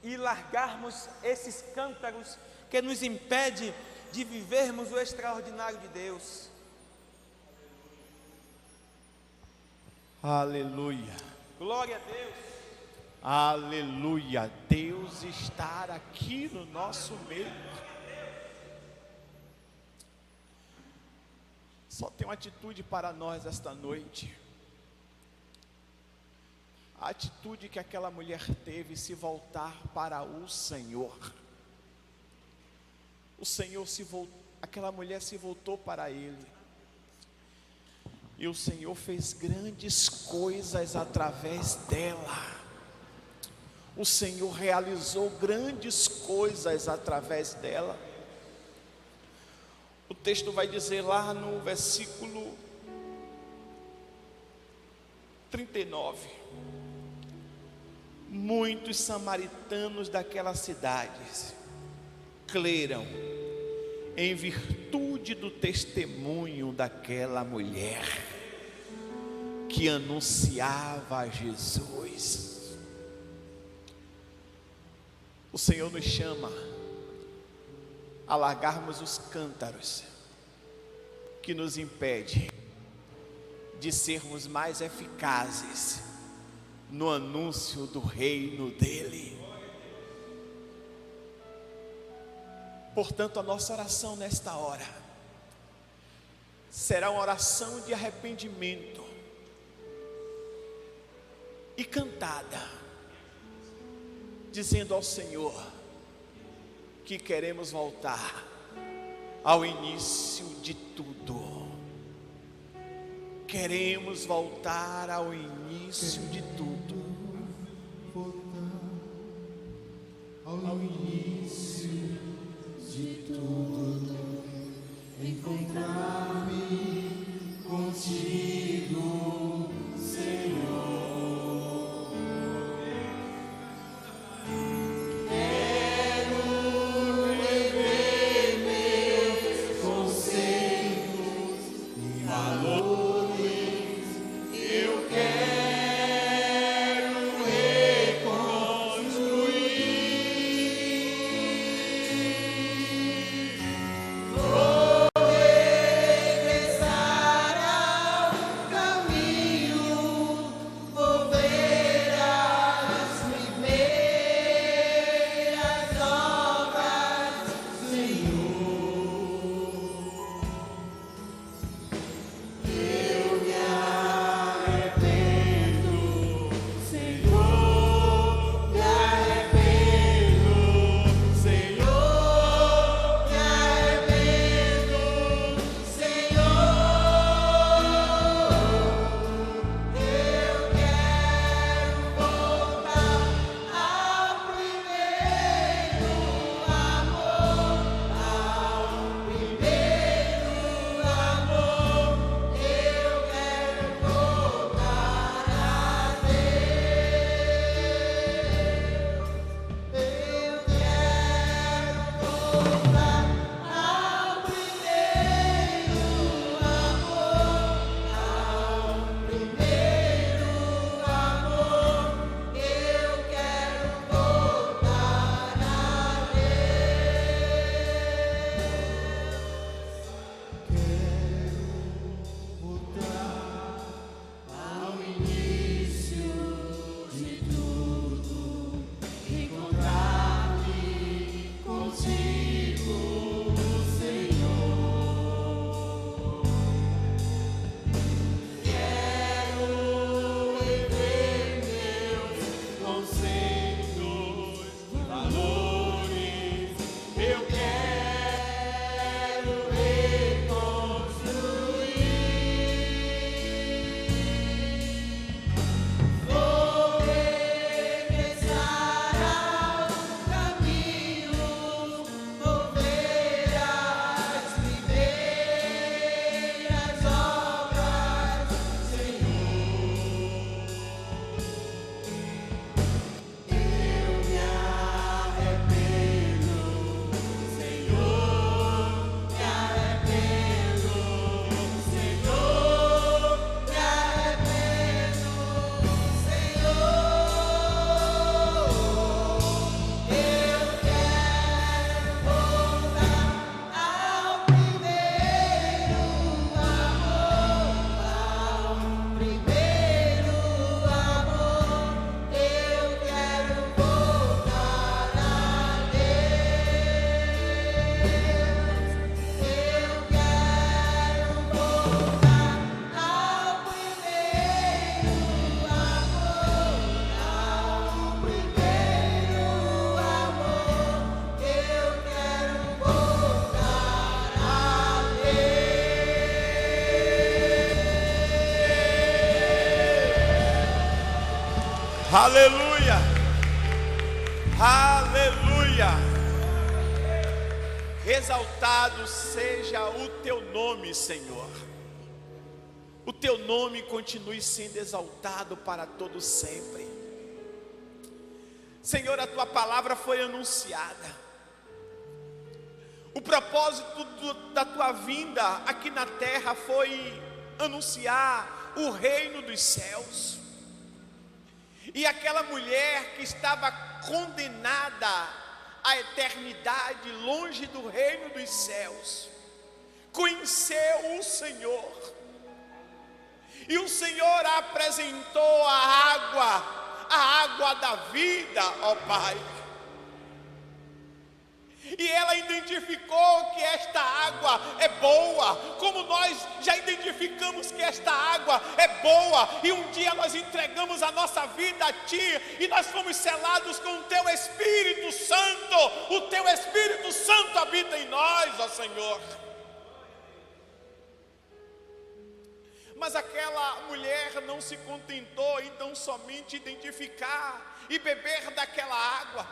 e largarmos esses cântaros que nos impedem de vivermos o extraordinário de Deus. Aleluia. Glória a Deus. Aleluia. Deus está aqui no nosso meio. Só tem uma atitude para nós esta noite. A atitude que aquela mulher teve, se voltar para o Senhor. Aquela mulher se voltou para Ele. E o Senhor fez grandes coisas através dela. O Senhor realizou grandes coisas através dela. O texto vai dizer lá no versículo 39: muitos samaritanos daquela cidade creram em virtude do testemunho daquela mulher que anunciava a Jesus. O Senhor nos chama a largarmos os cântaros que nos impedem de sermos mais eficazes no anúncio do reino dEle. Portanto, a nossa oração nesta hora será uma oração de arrependimento e cantada, dizendo ao Senhor que queremos voltar ao início de tudo. Queremos voltar ao início de tudo. Ao início de tudo, encontrar-me contigo, Senhor. Aleluia, aleluia. Exaltado seja o teu nome, Senhor. O teu nome continue sendo exaltado para todo sempre. Senhor, a tua palavra foi anunciada. O propósito da tua vinda aqui na terra foi anunciar o reino dos céus. E aquela mulher que estava condenada à eternidade longe do reino dos céus, conheceu o Senhor. E o Senhor apresentou a água da vida, ó Pai. E ela identificou que esta água é boa, como nós já identificamos que esta água é boa, e um dia nós entregamos a nossa vida a Ti, e nós fomos selados com o Teu Espírito Santo. O Teu Espírito Santo habita em nós, ó Senhor. Mas aquela mulher não se contentou em tão somente identificar e beber daquela água.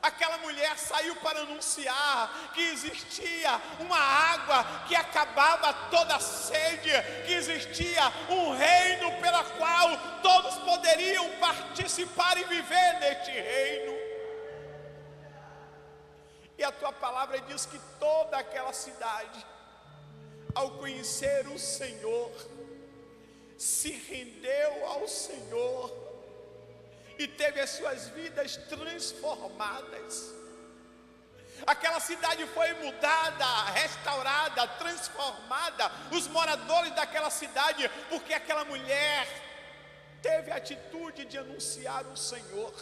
Aquela mulher saiu para anunciar que existia uma água que acabava toda a sede, que existia um reino pela qual todos poderiam participar e viver neste reino. E a Tua palavra diz que toda aquela cidade, ao conhecer o Senhor, se rendeu ao Senhor e teve as suas vidas transformadas. Aquela cidade foi mudada, restaurada, transformada. Os moradores daquela cidade, porque aquela mulher teve a atitude de anunciar o Senhor.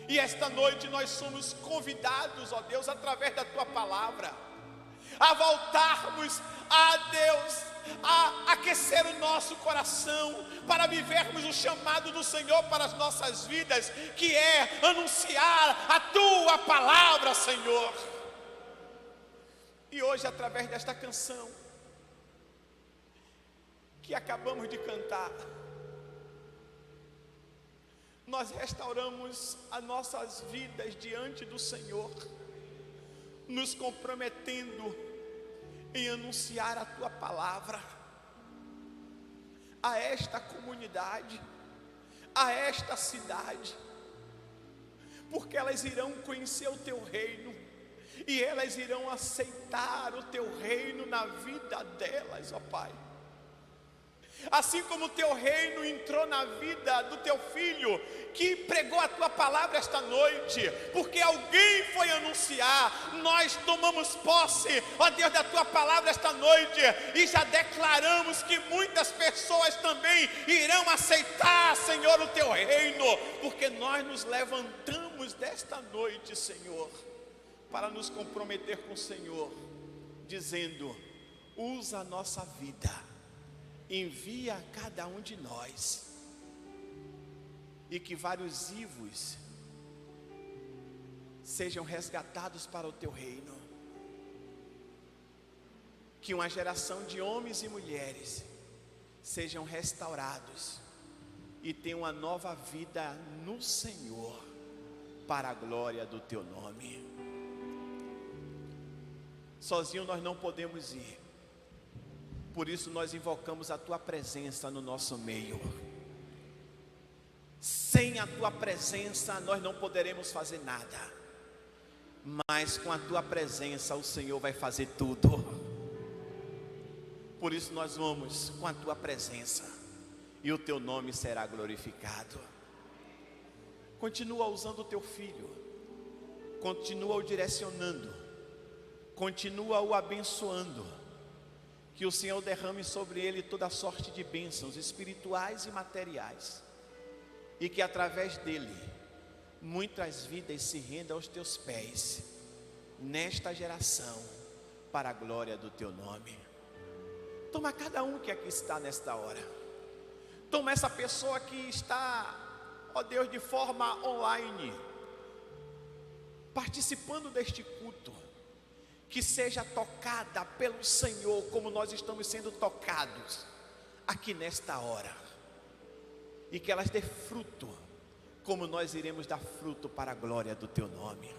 E esta noite nós somos convidados, ó Deus, através da Tua palavra, a voltarmos a Deus, a aquecer o nosso coração, para vivermos o chamado do Senhor para as nossas vidas, que é anunciar a Tua palavra, Senhor. E hoje, através desta canção que acabamos de cantar, nós restauramos as nossas vidas diante do Senhor, nos comprometendo em anunciar a Tua palavra a esta comunidade, a esta cidade, porque elas irão conhecer o Teu reino, e elas irão aceitar o Teu reino na vida delas, ó Pai. Assim como o Teu reino entrou na vida do Teu filho, que pregou a Tua palavra esta noite, porque alguém foi anunciar. Nós tomamos posse, ó Deus, da Tua palavra esta noite, e já declaramos que muitas pessoas também irão aceitar, Senhor, o Teu reino, porque nós nos levantamos desta noite, Senhor, para nos comprometer com o Senhor, dizendo: usa a nossa vida, envia a cada um de nós, e que vários vivos sejam resgatados para o Teu reino, que uma geração de homens e mulheres sejam restaurados e tenham uma nova vida no Senhor, para a glória do Teu nome. Sozinho nós não podemos ir, por isso nós invocamos a Tua presença no nosso meio. Sem a Tua presença nós não poderemos fazer nada, mas com a Tua presença o Senhor vai fazer tudo. Por isso nós vamos com a Tua presença, e o Teu nome será glorificado. Continua usando o Teu filho, continua o direcionando, continua o abençoando, que o Senhor derrame sobre ele toda sorte de bênçãos espirituais e materiais, e que através dele muitas vidas se rendam aos Teus pés nesta geração, para a glória do Teu nome. Toma cada um que aqui está nesta hora, toma essa pessoa que está, ó Deus, de forma online, participando deste culto, que seja tocada pelo Senhor, como nós estamos sendo tocados aqui nesta hora, e que elas dê fruto, como nós iremos dar fruto para a glória do Teu nome.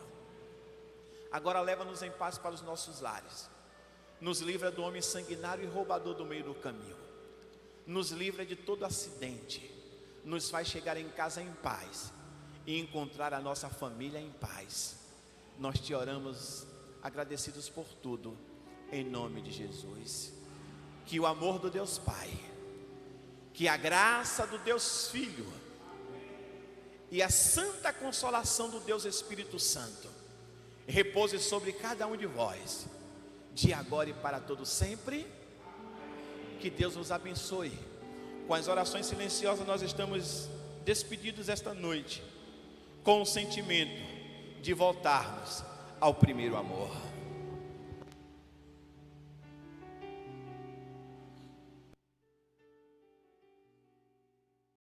Agora leva-nos em paz para os nossos lares, nos livra do homem sanguinário e roubador do meio do caminho, nos livra de todo acidente, nos faz chegar em casa em paz e encontrar a nossa família em paz. Nós Te oramos agradecidos por tudo, em nome de Jesus. Que o amor do Deus Pai, que a graça do Deus Filho e a santa consolação do Deus Espírito Santo repouse sobre cada um de vós, de agora e para todo sempre. Que Deus nos abençoe. Com as orações silenciosas nós estamos despedidos esta noite, com o sentimento de voltarmos ao primeiro amor.